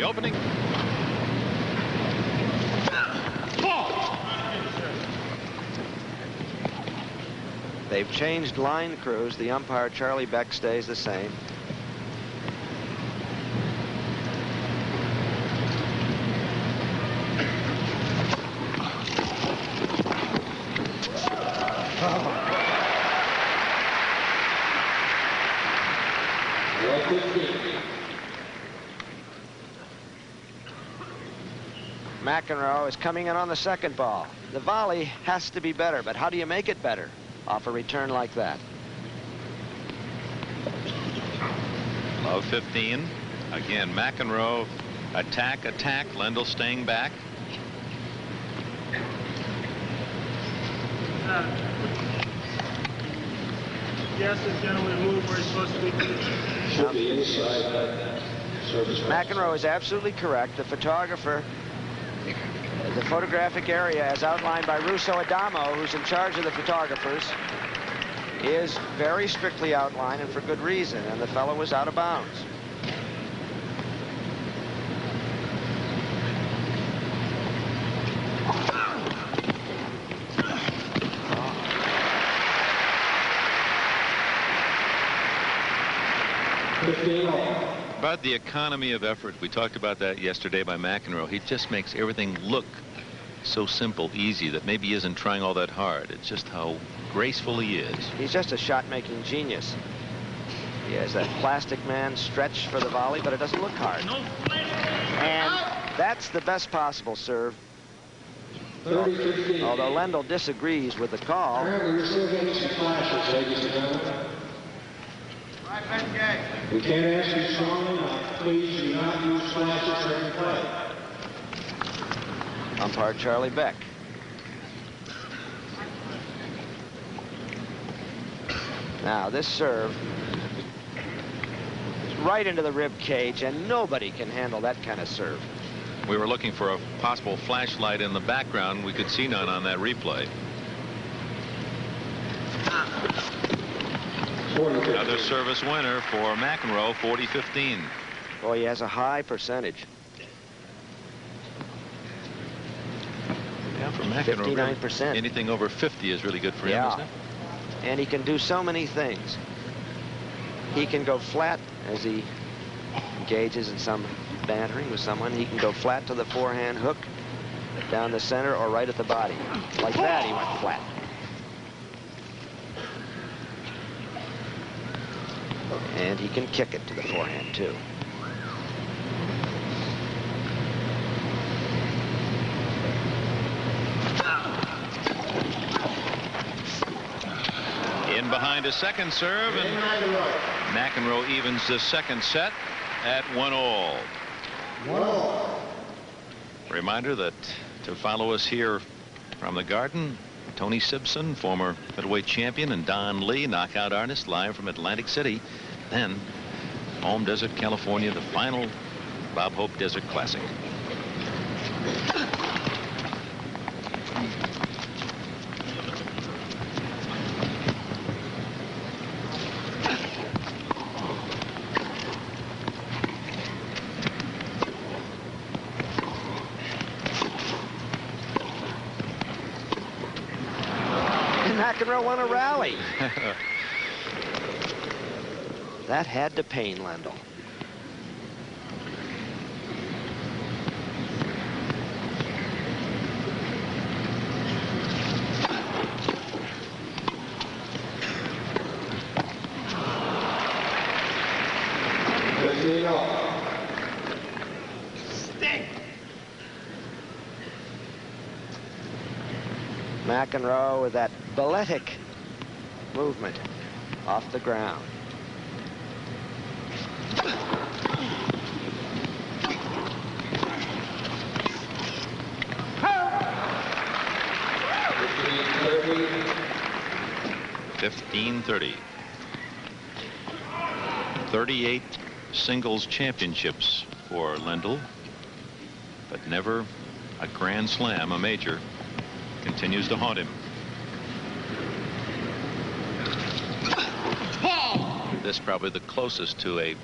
the opening. They've changed line crews. The umpire, Charlie Beck, stays the same. McEnroe is coming in on the second ball. The volley has to be better, but how do you make it better off a return like that? Low 15. Again, McEnroe attack. Lendl staying back. Yes, the gentleman move where he's supposed to be. Should be inside service. McEnroe is absolutely correct. The photographer, the photographic area as outlined by Russo Adamo, who's in charge of the photographers, is very strictly outlined, and for good reason, and the fellow was out of bounds. About the economy of effort, we talked about that yesterday by McEnroe. He just makes everything look so simple, easy, that maybe he isn't trying all that hard. It's just how graceful he is. He's just a shot-making genius. He has that plastic man stretch for the volley, but it doesn't look hard. And that's the best possible serve. Although Lendl disagrees with the call. We're still getting some flashes, ladies and gentlemen. We can't ask you strongly enough. Please do not use flashes during play. Umpire Charlie Beck. Now this serve is right into the rib cage, and nobody can handle that kind of serve. We were looking for a possible flashlight in the background. We could see none on that replay. Another service winner for McEnroe, 40-15. Boy, he has a high percentage. Yeah, for McEnroe, 59%. Anything over 50 is really good for him, isn't it? And he can do so many things. He can go flat as he engages in some bantering with someone. He can go flat to the forehand hook, down the center, or right at the body. Like that, he went flat. And he can kick it to the forehand, too. In behind a second serve, and McEnroe evens the second set at 1-all. Reminder that to follow us here from the Garden, Tony Simpson, former middleweight champion, and Don Lee, knockout artist, live from Atlantic City. Then, Home Desert, California, the final Bob Hope Desert Classic. McEnroe won a rally. That had to pain Lendl. McEnroe with that balletic movement off the ground. $15-30. 38 singles championships for Lendl, but never a Grand Slam, a major. Continues to haunt him. This probably the closest to a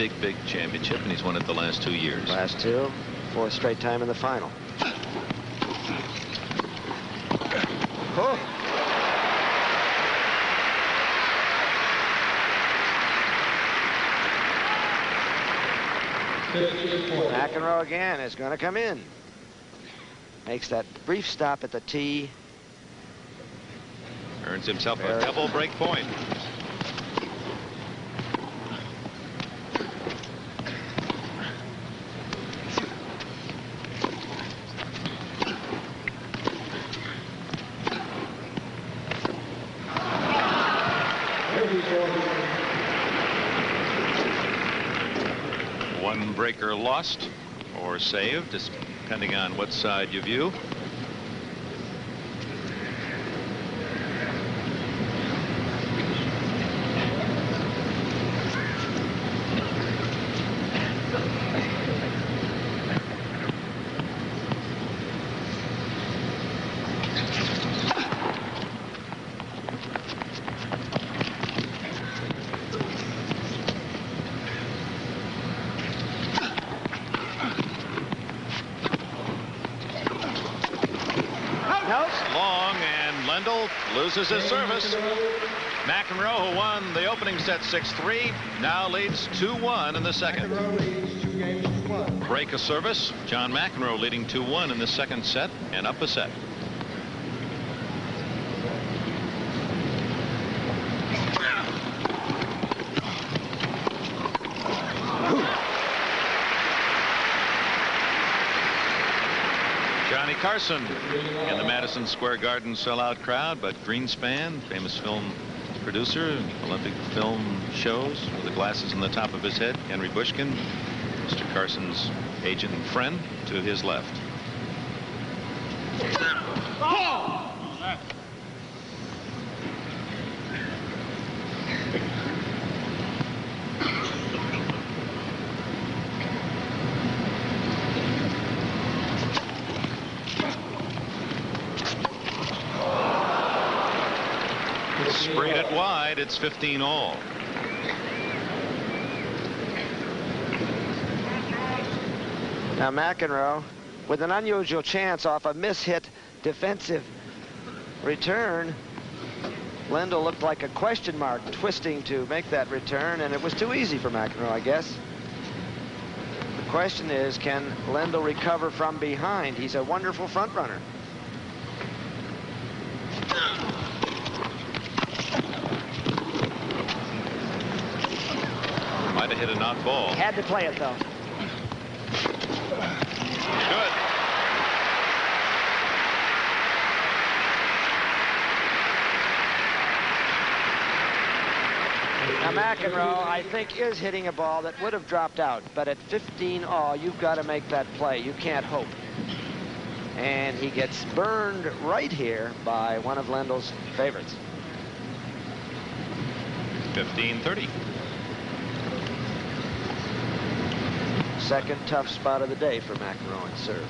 big championship, and he's won it the last 2 years. Last 2, 4th straight time in the final. Oh. McEnroe again is going to come in. Makes that brief stop at the tee. Earns himself a double break point. One breaker lost or saved, depending on what side you view. Long, and Lendl loses his service. McEnroe, who won the opening set 6-3, now leads 2-1 in the second. Break a service. John McEnroe leading 2-1 in the second set and up a set. Johnny Carson in the Madison Square Garden sellout crowd, but Greenspan, famous film producer, Olympic film shows, with the glasses on the top of his head, Henry Bushkin, Mr. Carson's agent and friend, to his left. Sprayed it wide. It's 15 all. Now McEnroe, with an unusual chance off a mishit defensive return. Lendl looked like a question mark, twisting to make that return, and it was too easy for McEnroe, I guess. The question is, can Lendl recover from behind? He's a wonderful front runner. Might have hit a knock ball. Had to play it, though. Good. Now McEnroe, I think, is hitting a ball that would have dropped out, but at 15 all, you've got to make that play. You can't hope. And he gets burned right here by one of Lendl's favorites. 15-30. Second tough spot of the day for McEnroe in serve.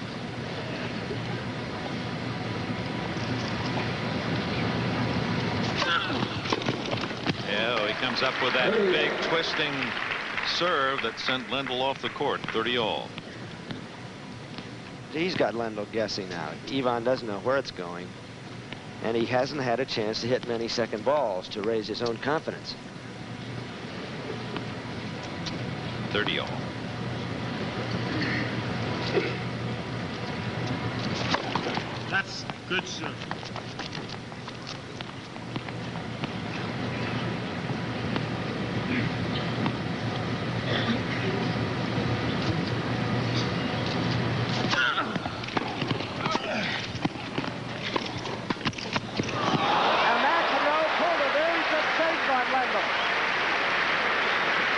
Yeah, he comes up with that big twisting serve that sent Lendl off the court. 30 all. He's got Lendl guessing now. Ivan doesn't know where it's going, and he hasn't had a chance to hit many second balls to raise his own confidence. 30 all. That's good serve.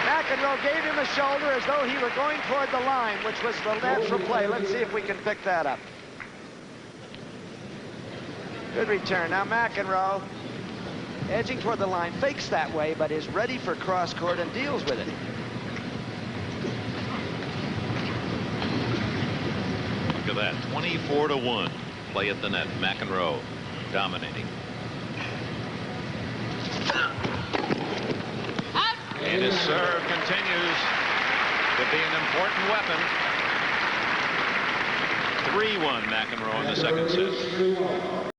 McEnroe gave him a shoulder as though he were going toward the line, which was the natural play. Let's see if we can pick that up. Good return. Now McEnroe, edging toward the line, fakes that way, but is ready for cross court and deals with it. Look at that, 24-1. Play at the net. McEnroe dominating. And his serve continues. Could be an important weapon. 3-1 McEnroe in the second set.